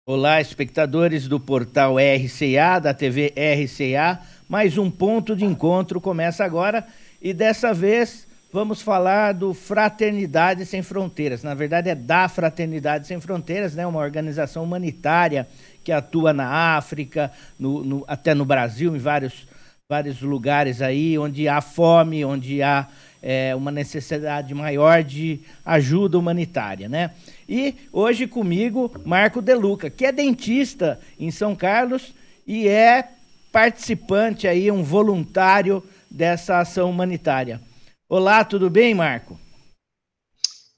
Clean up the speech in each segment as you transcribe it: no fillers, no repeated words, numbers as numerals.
Olá, espectadores do portal RCA, da TV RCA. Mais um ponto de encontro começa agora e dessa vez vamos falar do Fraternidade Sem Fronteiras. Na verdade é da Fraternidade Sem Fronteiras, né? Uma organização humanitária que atua na África, até no Brasil, em vários lugares aí, onde há fome, onde há uma necessidade maior de ajuda humanitária, né? E hoje comigo, Marco De Luca, que é dentista em São Carlos e é participante aí, um voluntário dessa ação humanitária. Olá, tudo bem, Marco?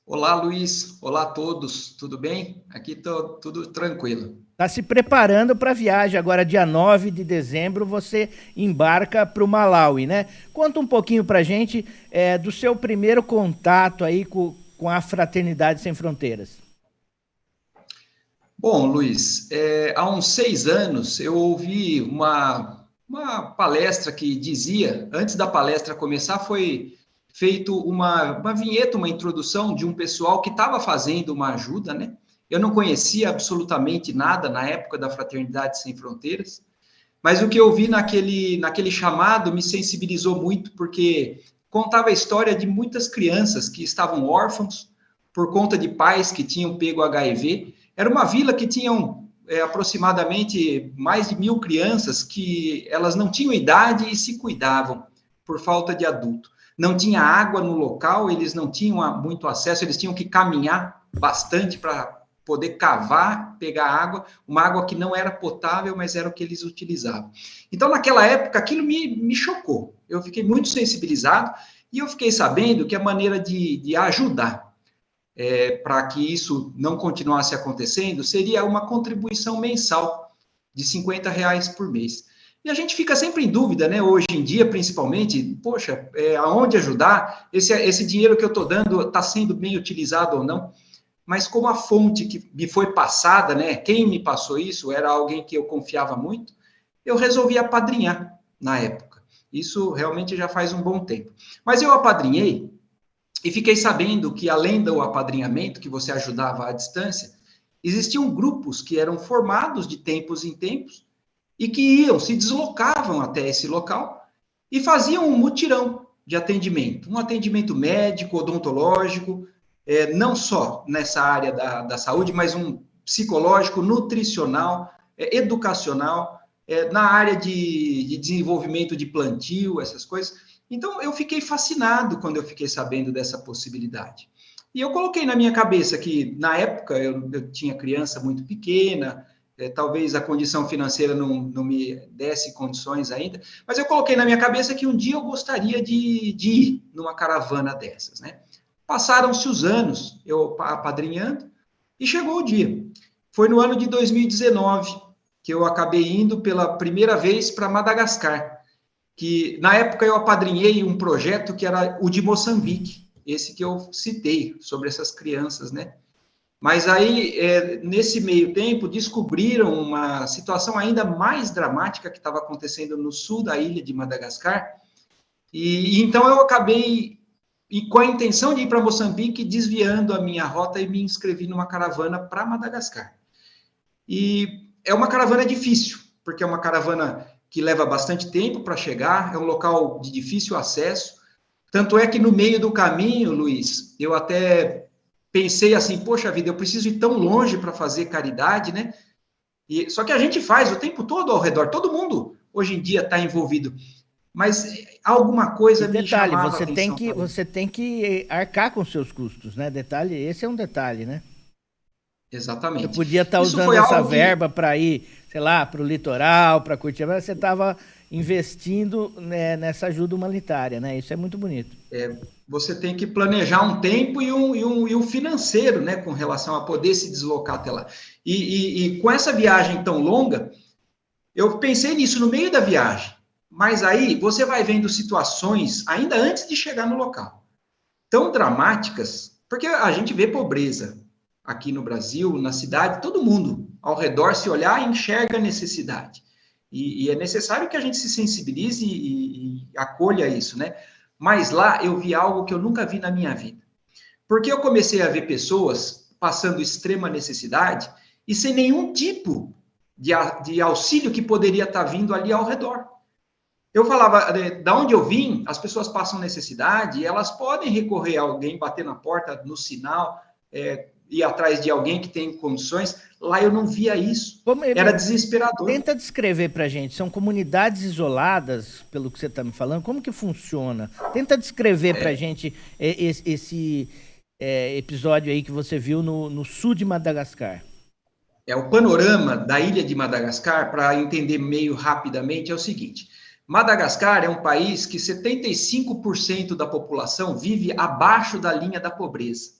Olá, Luiz. Olá a todos. Tudo bem? Aqui tudo tranquilo. Está se preparando para a viagem. Agora, dia 9 de dezembro, você embarca para o Malawi, né? Conta um pouquinho para a gente do seu primeiro contato aí com a Fraternidade Sem Fronteiras. Bom, Luiz, há uns 6 anos eu ouvi uma palestra que dizia, antes da palestra começar, foi feito uma vinheta, uma introdução de um pessoal que estava fazendo uma ajuda, né? Eu não conhecia absolutamente nada na época da Fraternidade Sem Fronteiras, mas o que eu vi naquele chamado me sensibilizou muito, porque contava a história de muitas crianças que estavam órfãos por conta de pais que tinham pego HIV. Era uma vila que tinham aproximadamente mais de 1.000 crianças que elas não tinham idade e se cuidavam por falta de adulto. Não tinha água no local, eles não tinham muito acesso, eles tinham que caminhar bastante para poder cavar, pegar água, uma água que não era potável, mas era o que eles utilizavam. Então, naquela época, aquilo me chocou. Eu fiquei muito sensibilizado e eu fiquei sabendo que a maneira de ajudar para que isso não continuasse acontecendo seria uma contribuição mensal de R$ 50 por mês. E a gente fica sempre em dúvida, né? Hoje em dia, principalmente, poxa, aonde ajudar? Esse dinheiro que eu estou dando está sendo bem utilizado ou não? Mas como a fonte que me foi passada, né? Quem me passou isso era alguém que eu confiava muito, eu resolvi apadrinhar na época. Isso realmente já faz um bom tempo. Mas eu apadrinhei e fiquei sabendo que, além do apadrinhamento, que você ajudava à distância, existiam grupos que eram formados de tempos em tempos e que se deslocavam até esse local e faziam um mutirão de atendimento, um atendimento médico, odontológico, não só nessa área da saúde, mas um psicológico, nutricional, educacional, na área de desenvolvimento de plantio, essas coisas. Então, eu fiquei fascinado quando eu fiquei sabendo dessa possibilidade. E eu coloquei na minha cabeça que, na época, eu tinha criança muito pequena, talvez a condição financeira não me desse condições ainda, mas eu coloquei na minha cabeça que um dia eu gostaria de ir numa caravana dessas, né? Passaram-se os anos, eu apadrinhando, e chegou o dia. Foi no ano de 2019 que eu acabei indo pela primeira vez para Madagascar, que na época eu apadrinhei um projeto que era o de Moçambique, esse que eu citei, sobre essas crianças, né? Mas aí, nesse meio tempo, descobriram uma situação ainda mais dramática que estava acontecendo no sul da ilha de Madagascar, e então eu acabei, e com a intenção de ir para Moçambique, desviando a minha rota e me inscrevi numa caravana para Madagascar. E é uma caravana difícil, porque é uma caravana que leva bastante tempo para chegar, é um local de difícil acesso. Tanto é que no meio do caminho, Luiz, eu até pensei assim, poxa vida, eu preciso ir tão longe para fazer caridade, né? Só que a gente faz o tempo todo ao redor, todo mundo hoje em dia está envolvido. Mas alguma E coisa me detalhe, chamava a atenção para ir. você tem que arcar com seus custos, né? Detalhe, esse é um detalhe, né? Você Exatamente. podia estar Isso usando foi essa algo que verba para ir, sei lá, para o litoral, para curtir, mas você estava investindo, né, nessa ajuda humanitária, né? Isso é muito bonito. você tem que planejar um tempo e um financeiro, né, com relação a poder se deslocar até lá. E com essa viagem tão longa, eu pensei nisso no meio da viagem. Mas aí você vai vendo situações, ainda antes de chegar no local, tão dramáticas, porque a gente vê pobreza aqui no Brasil, na cidade, todo mundo ao redor se olhar enxerga necessidade. E é necessário que a gente se sensibilize e acolha isso, né? Mas lá eu vi algo que eu nunca vi na minha vida. Porque eu comecei a ver pessoas passando extrema necessidade e sem nenhum tipo de auxílio que poderia estar vindo ali ao redor. Eu falava, da onde eu vim, as pessoas passam necessidade, e elas podem recorrer a alguém, bater na porta, no sinal, ir atrás de alguém que tem condições. Lá eu não via isso. Era desesperador. Tenta descrever para a gente. São comunidades isoladas, pelo que você está me falando. Como que funciona? Tenta descrever para a gente esse episódio aí que você viu no sul de Madagascar. O panorama da ilha de Madagascar, para entender meio rapidamente, é o seguinte. Madagascar é um país que 75% da população vive abaixo da linha da pobreza.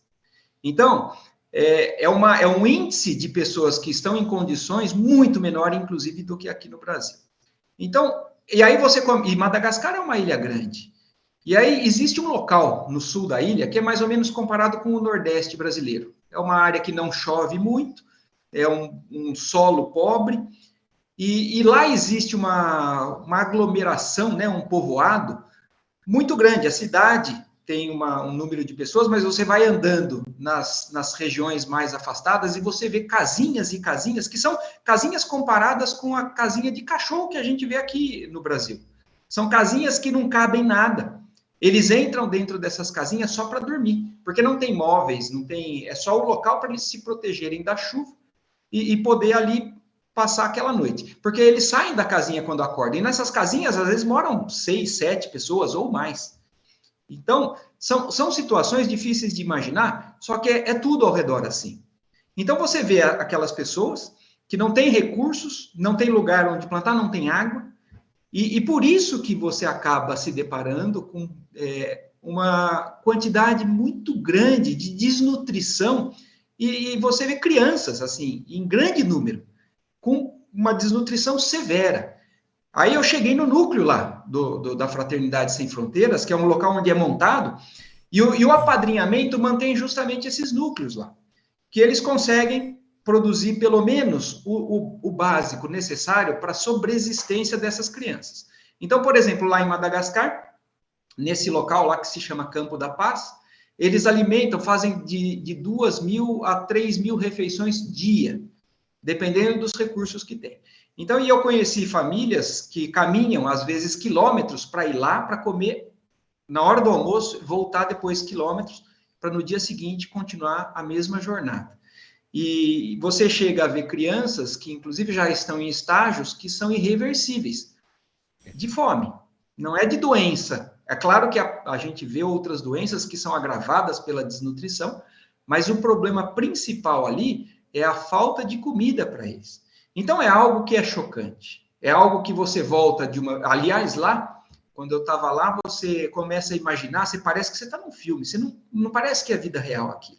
Então, é um índice de pessoas que estão em condições muito menor, inclusive, do que aqui no Brasil. Então, e Madagascar é uma ilha grande. E aí existe um local no sul da ilha que é mais ou menos comparado com o Nordeste brasileiro. É uma área que não chove muito, é um solo pobre, e lá existe uma aglomeração, né, um povoado muito grande. A cidade tem um número de pessoas, mas você vai andando nas regiões mais afastadas e você vê casinhas e casinhas, que são casinhas comparadas com a casinha de cachorro que a gente vê aqui no Brasil. São casinhas que não cabem nada. Eles entram dentro dessas casinhas só para dormir, porque não tem móveis, é só o local para eles se protegerem da chuva e poder ali passar aquela noite. Porque eles saem da casinha quando acordam. E nessas casinhas, às vezes, moram 6, 7 pessoas ou mais. Então, são situações difíceis de imaginar, só que é tudo ao redor assim. Então, você vê aquelas pessoas que não têm recursos, não tem lugar onde plantar, não tem água, e por isso que você acaba se deparando com uma quantidade muito grande de desnutrição, e você vê crianças, assim, em grande número, com uma desnutrição severa. Aí eu cheguei no núcleo lá, da Fraternidade Sem Fronteiras, que é um local onde é montado, e o apadrinhamento mantém justamente esses núcleos lá, que eles conseguem produzir pelo menos o básico necessário para a sobreexistência dessas crianças. Então, por exemplo, lá em Madagascar, nesse local lá que se chama Campo da Paz, eles alimentam, fazem de 2.000 a 3.000 refeições dia, dependendo dos recursos que tem. Então, eu conheci famílias que caminham, às vezes, quilômetros para ir lá, para comer na hora do almoço, voltar depois quilômetros, para no dia seguinte continuar a mesma jornada. E você chega a ver crianças que, inclusive, já estão em estágios que são irreversíveis, de fome, não é de doença. É claro que a gente vê outras doenças que são agravadas pela desnutrição, mas o problema principal ali é a falta de comida para eles. Então, é algo que é chocante. É algo que você volta de uma... Aliás, lá, quando eu estava lá, você começa a imaginar, você parece que você está num filme, você não parece que é vida real aqui.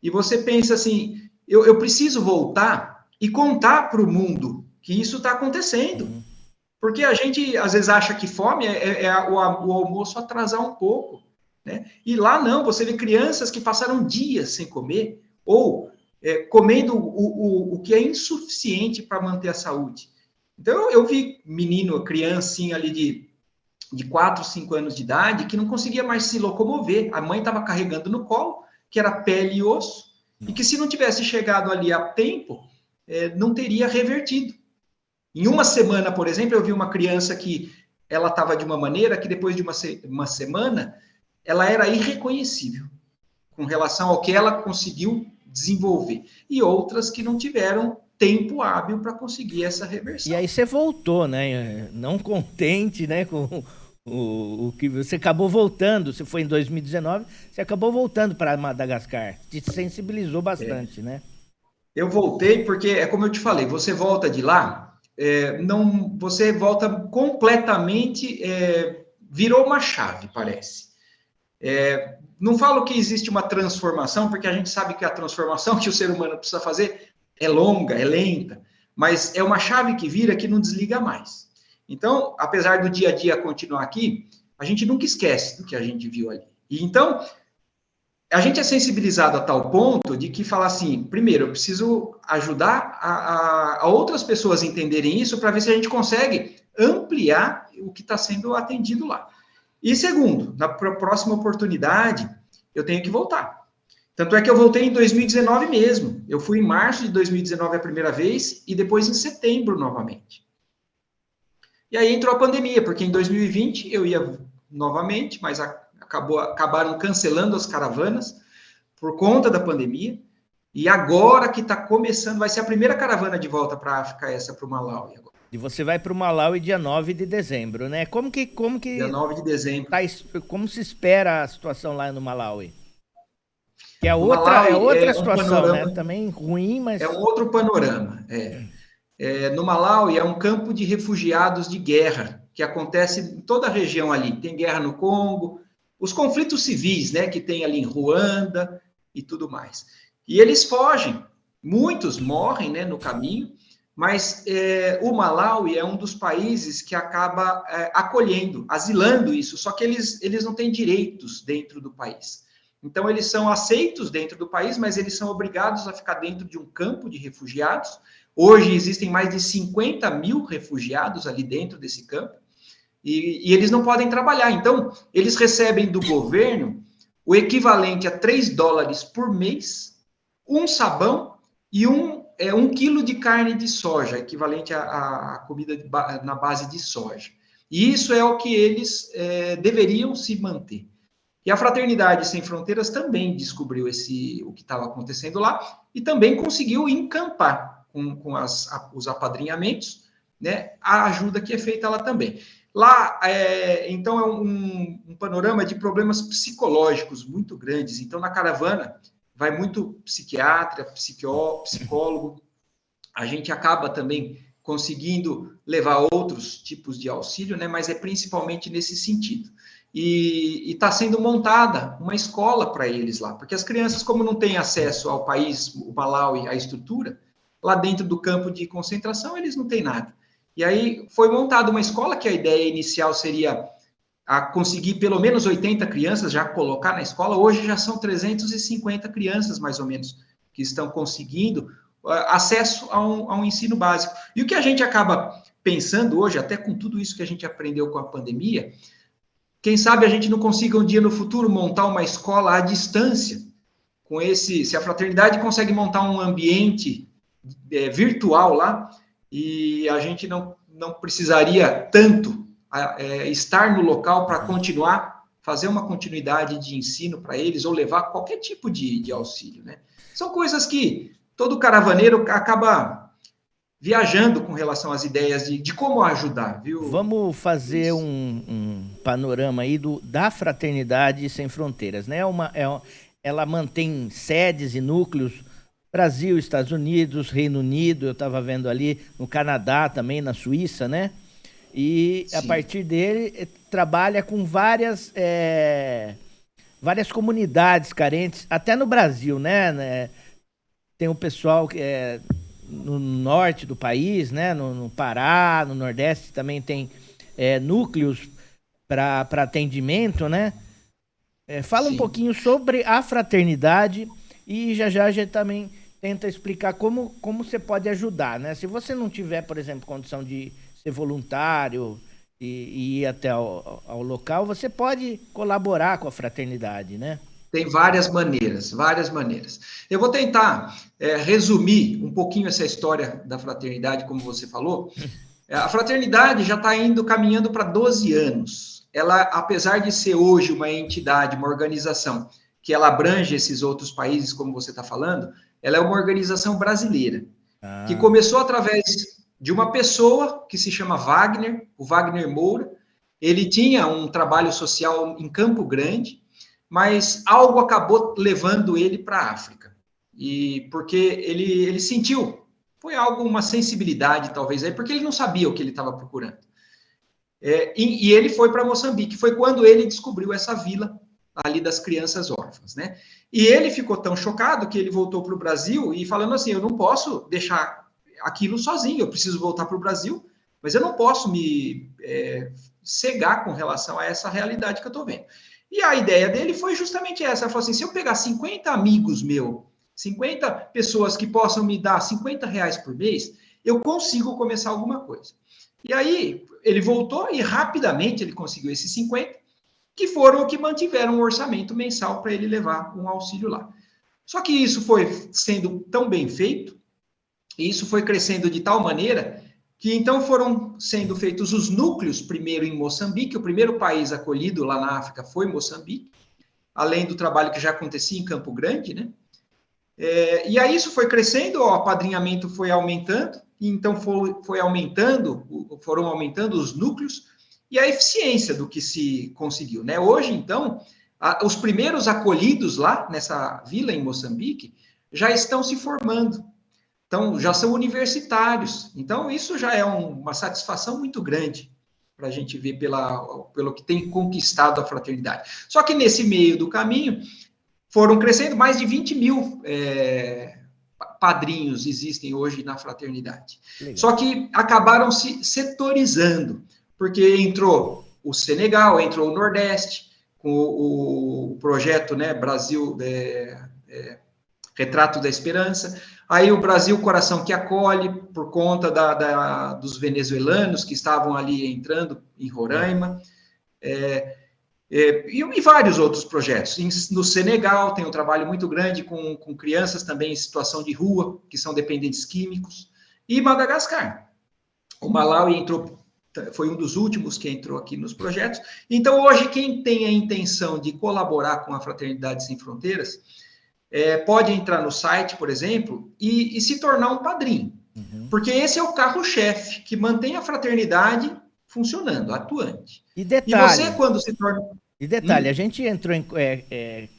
E você pensa assim, eu preciso voltar e contar para o mundo que isso está acontecendo. Porque a gente, às vezes, acha que fome o almoço atrasar um pouco, né? E lá não, você vê crianças que passaram dias sem comer, ou comendo o que é insuficiente para manter a saúde. Então, eu vi menino, criancinha ali de 4, 5 anos de idade, que não conseguia mais se locomover. A mãe estava carregando no colo, que era pele e osso, e que se não tivesse chegado ali a tempo, não teria revertido. Em uma semana, por exemplo, eu vi uma criança que ela estava de uma maneira que depois de uma semana, ela era irreconhecível com relação ao que ela conseguiu desenvolver. E outras que não tiveram tempo hábil para conseguir essa reversão. E aí você voltou, né? Não contente, né, com o que você acabou voltando. Você foi em 2019, você acabou voltando para Madagascar. Te sensibilizou bastante, né? Eu voltei porque, é como eu te falei, você volta de lá... você volta completamente, virou uma chave, parece. Não falo que existe uma transformação, porque a gente sabe que a transformação que o ser humano precisa fazer é longa, é lenta, mas é uma chave que vira que não desliga mais. Então, apesar do dia a dia continuar aqui, a gente nunca esquece do que a gente viu ali. E então, a gente é sensibilizado a tal ponto de que fala assim, primeiro, eu preciso ajudar a outras pessoas a entenderem isso para ver se a gente consegue ampliar o que está sendo atendido lá. E segundo, na próxima oportunidade, eu tenho que voltar. Tanto é que eu voltei em 2019 mesmo. Eu fui em março de 2019 a primeira vez e depois em setembro novamente. E aí entrou a pandemia, porque em 2020 eu ia novamente, mas acabaram cancelando as caravanas por conta da pandemia. E agora que está começando, vai ser a primeira caravana de volta para a África, essa para o Malawi. Agora. E você vai para o Malawi dia 9 de dezembro, né? Como Dia que 9 de dezembro. tá, como se espera a situação lá no Malawi? Que No é Malawi outra é um situação, né? panorama, Também ruim, é um mas outro panorama. No Malawi é um campo de refugiados de guerra, que acontece em toda a região ali. Tem guerra no Congo, os conflitos civis, né, que tem ali em Ruanda e tudo mais. E eles fogem, muitos morrem, né, no caminho, mas o Malawi é um dos países que acaba acolhendo, asilando isso, só que eles não têm direitos dentro do país. Então, eles são aceitos dentro do país, mas eles são obrigados a ficar dentro de um campo de refugiados. Hoje existem mais de 50 mil refugiados ali dentro desse campo e eles não podem trabalhar. Então, eles recebem do governo o equivalente a $3 por mês, um sabão e um quilo de carne de soja, equivalente à comida na base de soja. E isso é o que eles deveriam se manter. E a Fraternidade Sem Fronteiras também descobriu o que estava acontecendo lá e também conseguiu encampar com os apadrinhamentos, né, a ajuda que é feita lá também. Lá, então, é um panorama de problemas psicológicos muito grandes. Então, na caravana, vai muito psiquiatra, psicólogo. A gente acaba também conseguindo levar outros tipos de auxílio, né, mas é principalmente nesse sentido. E está sendo montada uma escola para eles lá, porque as crianças, como não têm acesso ao país, o Malawi, à estrutura, lá dentro do campo de concentração, eles não têm nada. E aí foi montada uma escola que a ideia inicial seria a conseguir pelo menos 80 crianças já colocar na escola. Hoje já são 350 crianças, mais ou menos, que estão conseguindo acesso a um ensino básico. E o que a gente acaba pensando hoje, até com tudo isso que a gente aprendeu com a pandemia, quem sabe a gente não consiga um dia no futuro montar uma escola à distância, se a fraternidade consegue montar um ambiente virtual lá, e a gente não precisaria tanto estar no local para fazer uma continuidade de ensino para eles, ou levar qualquer tipo de auxílio, né? São coisas que todo caravaneiro acaba viajando com relação às ideias de como ajudar, viu? vamos fazer um panorama aí da Fraternidade Sem Fronteiras, né? Ela mantém sedes e núcleos Brasil, Estados Unidos, Reino Unido, eu estava vendo ali no Canadá também, na Suíça, né? E a partir dele trabalha com várias comunidades carentes, até no Brasil, né? Tem o pessoal que no norte do país, né? No Pará, no Nordeste também tem núcleos para atendimento, né? Fala um pouquinho sobre a fraternidade e já também tenta explicar como você pode ajudar, né? Se você não tiver, por exemplo, condição de ser voluntário e ir até ao local, você pode colaborar com a fraternidade, né? Tem várias maneiras, várias maneiras. Eu vou tentar resumir um pouquinho essa história da fraternidade, como você falou. A fraternidade já está caminhando para 12 anos. Ela, apesar de ser hoje uma entidade, uma organização, que ela abrange esses outros países, como você está falando, ela é uma organização brasileira, que começou através de uma pessoa que se chama Wagner, o Wagner Moura. Ele tinha um trabalho social em Campo Grande, mas algo acabou levando ele para a África. E porque ele sentiu, foi uma sensibilidade talvez aí, porque ele não sabia o que ele estava procurando. E ele foi para Moçambique, foi quando ele descobriu essa vila ali das crianças órfãs, né? E ele ficou tão chocado que ele voltou para o Brasil e falando assim, eu não posso deixar aquilo sozinho, eu preciso voltar para o Brasil, mas eu não posso me cegar com relação a essa realidade que eu estou vendo. E a ideia dele foi justamente essa, ele falou assim, se eu pegar 50 amigos meus, 50 pessoas que possam me dar R$50 por mês, eu consigo começar alguma coisa. E aí, ele voltou e rapidamente ele conseguiu esses 50, que foram o que mantiveram o orçamento mensal para ele levar um auxílio lá. Só que isso foi sendo tão bem feito, e isso foi crescendo de tal maneira que então foram sendo feitos os núcleos, primeiro em Moçambique, o primeiro país acolhido lá na África foi Moçambique, além do trabalho que já acontecia em Campo Grande, né? E aí isso foi crescendo, o apadrinhamento foi aumentando, e então foram aumentando os núcleos e a eficiência do que se conseguiu, né? Hoje, então, os primeiros acolhidos lá nessa vila em Moçambique já estão se formando. Então, já são universitários. Então, isso já é uma satisfação muito grande para a gente ver pelo que tem conquistado a fraternidade. Só que nesse meio do caminho, foram crescendo, mais de 20 mil padrinhos existem hoje na fraternidade. Legal. Só que acabaram se setorizando, porque entrou o Senegal, entrou o Nordeste, com o projeto, né, Brasil Retrato da Esperança. Aí o Brasil Coração que Acolhe, por conta dos venezuelanos que estavam ali entrando em Roraima. E vários outros projetos. No Senegal tem um trabalho muito grande com crianças também em situação de rua, que são dependentes químicos. E Madagascar. O Malawi foi um dos últimos que entrou aqui nos projetos. Então, hoje, quem tem a intenção de colaborar com a Fraternidade Sem Fronteiras, pode entrar no site, por exemplo, e se tornar um padrinho. Uhum. Porque esse é o carro-chefe que mantém a fraternidade funcionando, atuante. E detalhe, você, quando se torna... a gente entrou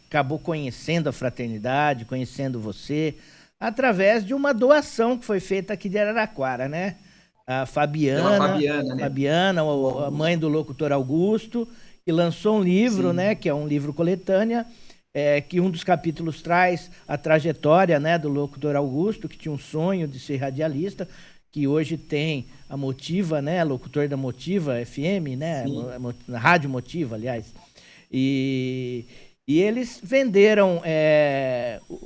acabou conhecendo a fraternidade, conhecendo você, através de uma doação que foi feita aqui de Araraquara, né? A Fabiana, né? A mãe do locutor Augusto, que lançou um livro, sim, né? Que é um livro coletânea, que um dos capítulos traz a trajetória, né, do locutor Augusto, que tinha um sonho de ser radialista, que hoje tem a Motiva, né, locutor da Motiva FM, né, Rádio Motiva, aliás. E eles venderam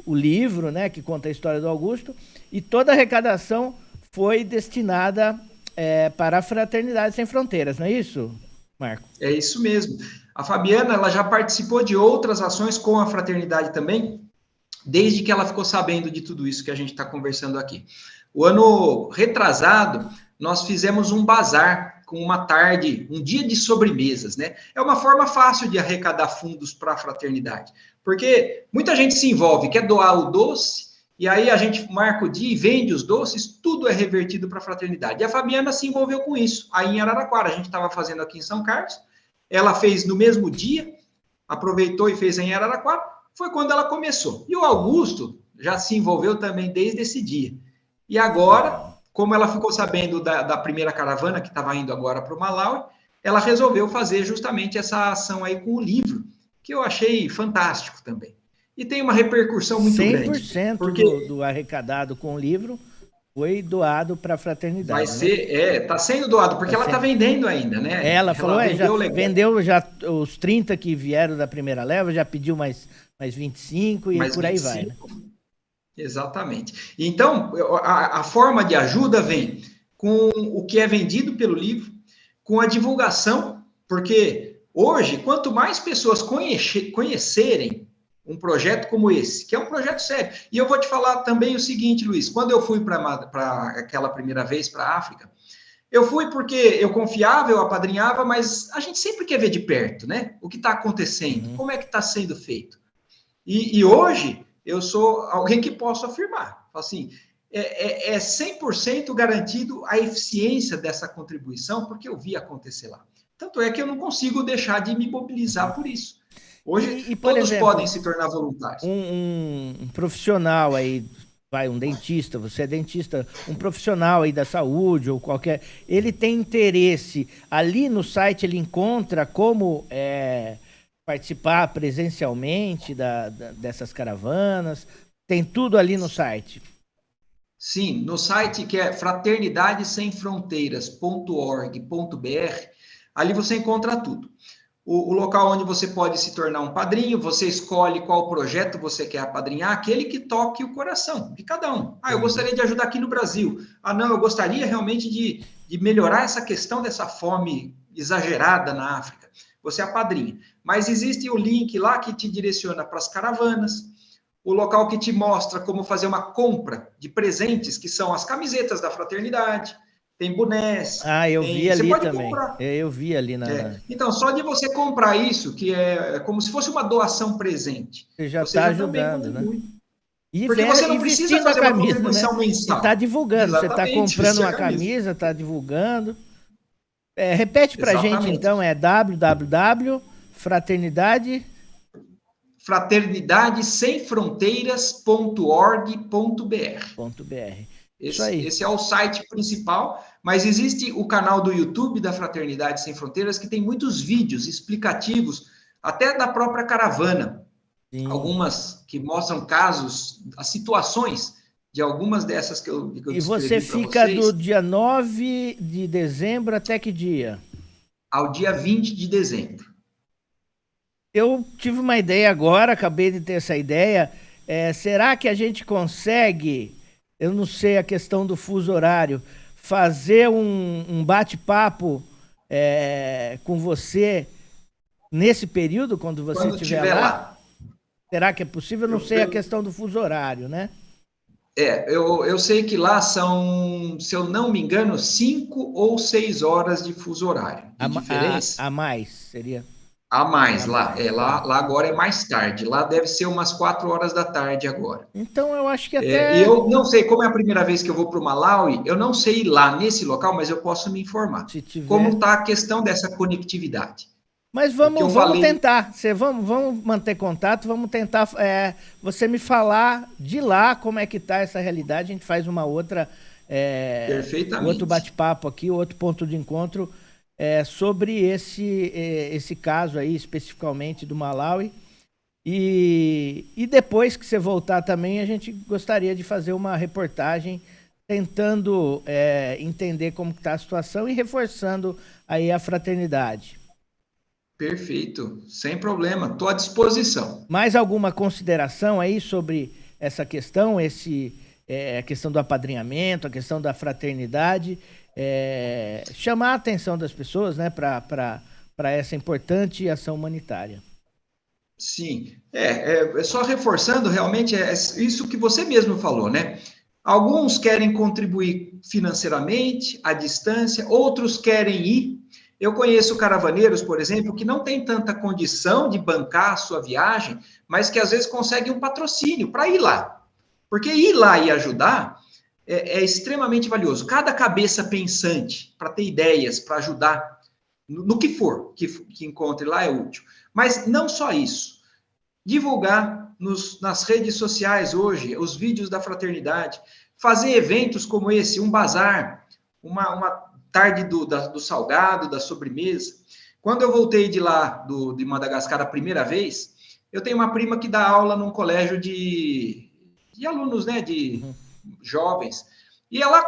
o livro, né, que conta a história do Augusto, e toda a arrecadação foi destinada para a Fraternidade Sem Fronteiras, não é isso, Marco? É isso mesmo. A Fabiana, ela já participou de outras ações com a Fraternidade também, desde que ela ficou sabendo de tudo isso que a gente está conversando aqui. O ano retrasado, nós fizemos um bazar com uma tarde, um dia de sobremesas, né? É uma forma fácil de arrecadar fundos para a fraternidade, porque muita gente se envolve, quer doar o doce, e aí a gente marca o dia e vende os doces, tudo é revertido para a fraternidade. E a Fabiana se envolveu com isso, aí em Araraquara, a gente estava fazendo aqui em São Carlos, ela fez no mesmo dia, aproveitou e fez em Araraquara, foi quando ela começou. E o Augusto já se envolveu também desde esse dia. E agora, como ela ficou sabendo da primeira caravana que estava indo agora para o Malawi, ela resolveu fazer justamente essa ação aí com o livro, que eu achei fantástico também. E tem uma repercussão muito 100% grande. 100% porque do arrecadado com o livro foi doado para a fraternidade. Vai ser, está sendo doado, porque ela está vendendo ainda, né? Ela falou, vendeu já os 30 que vieram da primeira leva, já pediu mais 25 e por aí vai, né? Exatamente. Então, a forma de ajuda vem com o que é vendido pelo livro, com a divulgação, porque hoje, quanto mais pessoas conhecerem um projeto como esse, que é um projeto sério. E eu vou te falar também o seguinte, Luiz, quando eu fui para aquela primeira vez para a África, eu fui porque eu confiava, eu apadrinhava, mas a gente sempre quer ver de perto, né? O que está acontecendo, como é que está sendo feito. E hoje, eu sou alguém que posso afirmar, assim, é 100% garantido a eficiência dessa contribuição, porque eu vi acontecer lá. Tanto é que eu não consigo deixar de me mobilizar por isso. Hoje, todos exemplo, podem se tornar voluntários. Um profissional aí, um dentista, você é dentista, um profissional aí da saúde ou qualquer, ele tem interesse, ali no site ele encontra como participar presencialmente dessas caravanas, tem tudo ali no site. Sim, no site que é fraternidadesemfronteiras.org.br, ali você encontra tudo. O local onde você pode se tornar um padrinho, você escolhe qual projeto você quer apadrinhar, aquele que toque o coração de cada um. Eu gostaria de ajudar aqui no Brasil. Não, eu gostaria realmente de melhorar essa questão dessa fome exagerada na África. Você apadrinha. Mas existe o link lá que te direciona para as caravanas, o local que te mostra como fazer uma compra de presentes, que são as camisetas da fraternidade, tem bonés. Eu vi ali você pode também. comprar. Eu vi ali Então, só de você comprar isso, que é como se fosse uma doação presente, você já você está já também ajudando, né? contribui. E, Porque você não e precisa vestindo a fazer uma camisa, né? contribuição E está mensal. divulgando. Você está Exatamente, comprando vestir uma a camisa. camisa, está divulgando. Repete para a gente, Exatamente. então, é www.fraternidade... fraternidadesemfronteiras.org.br. Isso aí. Esse é o site principal, mas existe o canal do YouTube da Fraternidade Sem Fronteiras, que tem muitos vídeos explicativos, até da própria caravana. Sim. Algumas que mostram casos, as situações de algumas dessas que eu descrevi para vocês. E você fica do dia 9 de dezembro até que dia? Ao dia 20 de dezembro. Eu tive uma ideia agora, acabei de ter essa ideia. Será que a gente consegue, eu não sei a questão do fuso horário, fazer um bate-papo com você nesse período, quando você estiver lá? Será que é possível? Eu não sei a questão do fuso horário, né? Eu sei que lá são, se eu não me engano, 5 ou 6 horas de fuso horário de diferença. A mais, seria? A mais, lá. Lá agora é mais tarde. Lá deve ser umas 4 horas da tarde agora. Então eu acho que até... E eu não sei, como é a primeira vez que eu vou para o Malawi, eu não sei ir lá nesse local, mas eu posso me informar. Se tiver... Como está a questão dessa conectividade. Mas vamos tentar. Vamos manter contato, vamos tentar você me falar de lá como é que está essa realidade. A gente faz uma outra... Perfeitamente. Outro bate-papo aqui, outro ponto de encontro sobre esse caso aí, especificamente do Malawi. E depois que você voltar também, a gente gostaria de fazer uma reportagem tentando entender como está a situação e reforçando aí a fraternidade. Perfeito, sem problema, estou à disposição. Mais alguma consideração aí sobre essa questão, a questão do apadrinhamento, a questão da fraternidade, chamar a atenção das pessoas, né, para essa importante ação humanitária? Sim, só reforçando, realmente, isso que você mesmo falou, né? Alguns querem contribuir financeiramente, à distância, outros querem ir. Eu conheço caravaneiros, por exemplo, que não têm tanta condição de bancar a sua viagem, mas que às vezes conseguem um patrocínio para ir lá. Porque ir lá e ajudar é extremamente valioso. Cada cabeça pensante, para ter ideias, para ajudar, no que for que encontre lá é útil. Mas não só isso. Divulgar nas redes sociais hoje os vídeos da fraternidade, fazer eventos como esse, um bazar, uma tarde do salgado, da sobremesa. Quando eu voltei de lá, de Madagascar, a primeira vez, eu tenho uma prima que dá aula num colégio de alunos, né, de jovens. E ela,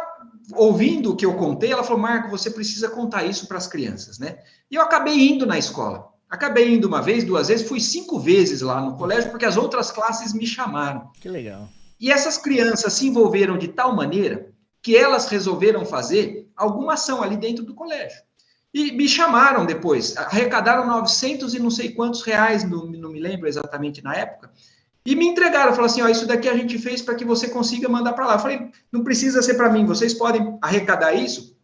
ouvindo o que eu contei, ela falou, Marco, você precisa contar isso para as crianças, né? E eu acabei indo na escola. Acabei indo uma vez, 2 vezes, fui 5 vezes lá no colégio, porque as outras classes me chamaram. Que legal. E essas crianças se envolveram de tal maneira que elas resolveram fazer alguma ação ali dentro do colégio. E me chamaram depois, arrecadaram 900 e não sei quantos reais, não me lembro exatamente na época, e me entregaram, falaram assim, isso daqui a gente fez para que você consiga mandar para lá. Eu falei, não precisa ser para mim, vocês podem arrecadar isso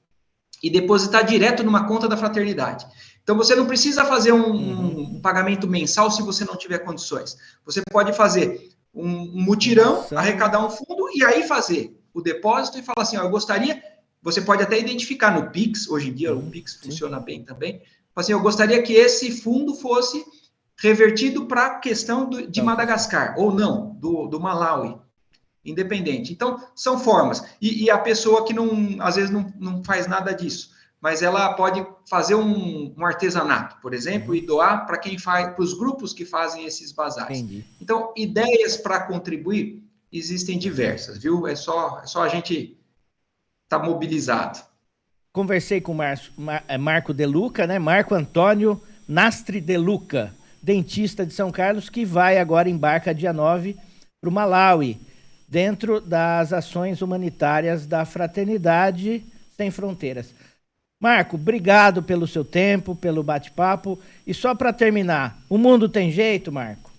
e depositar direto numa conta da fraternidade. Então, você não precisa fazer um pagamento mensal se você não tiver condições. Você pode fazer um mutirão, arrecadar um fundo e aí fazer o depósito e falar assim, eu gostaria, você pode até identificar no Pix, hoje em dia o Pix funciona bem também, assim, eu gostaria que esse fundo fosse revertido para a questão de Madagascar, ou não, do Malawi, independente. Então, são formas. E a pessoa que às vezes não faz nada disso, mas ela pode fazer um artesanato, por exemplo, e doar para quem faz, para os grupos que fazem esses bazares. Entendi. Então, ideias para contribuir existem diversas, viu? É só a gente estar mobilizado. Conversei com o Marco De Luca, né? Marco Antônio Nastri De Luca, dentista de São Carlos, que vai agora, embarca dia 9 para o Malawi, dentro das ações humanitárias da Fraternidade Sem Fronteiras. Marco, obrigado pelo seu tempo, pelo bate-papo. E só para terminar, o mundo tem jeito, Marco?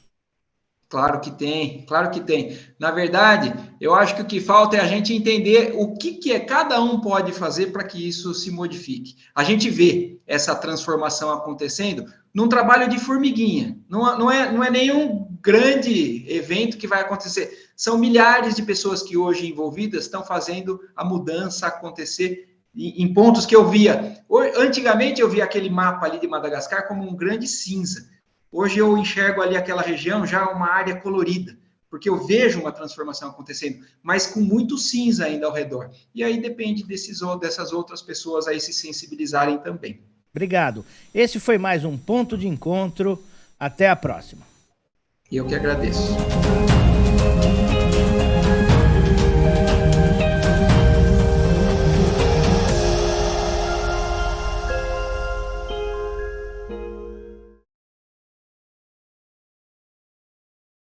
Claro que tem, claro que tem. Na verdade, eu acho que o que falta é a gente entender o que é cada um pode fazer para que isso se modifique. A gente vê essa transformação acontecendo num trabalho de formiguinha. Não é nenhum grande evento que vai acontecer. São milhares de pessoas que hoje envolvidas estão fazendo a mudança acontecer em pontos que eu via. Antigamente eu via aquele mapa ali de Madagascar como um grande cinza. Hoje eu enxergo ali aquela região já uma área colorida, porque eu vejo uma transformação acontecendo, mas com muito cinza ainda ao redor. E aí depende dessas outras pessoas aí se sensibilizarem também. Obrigado. Esse foi mais um Ponto de Encontro. Até a próxima. E eu que agradeço.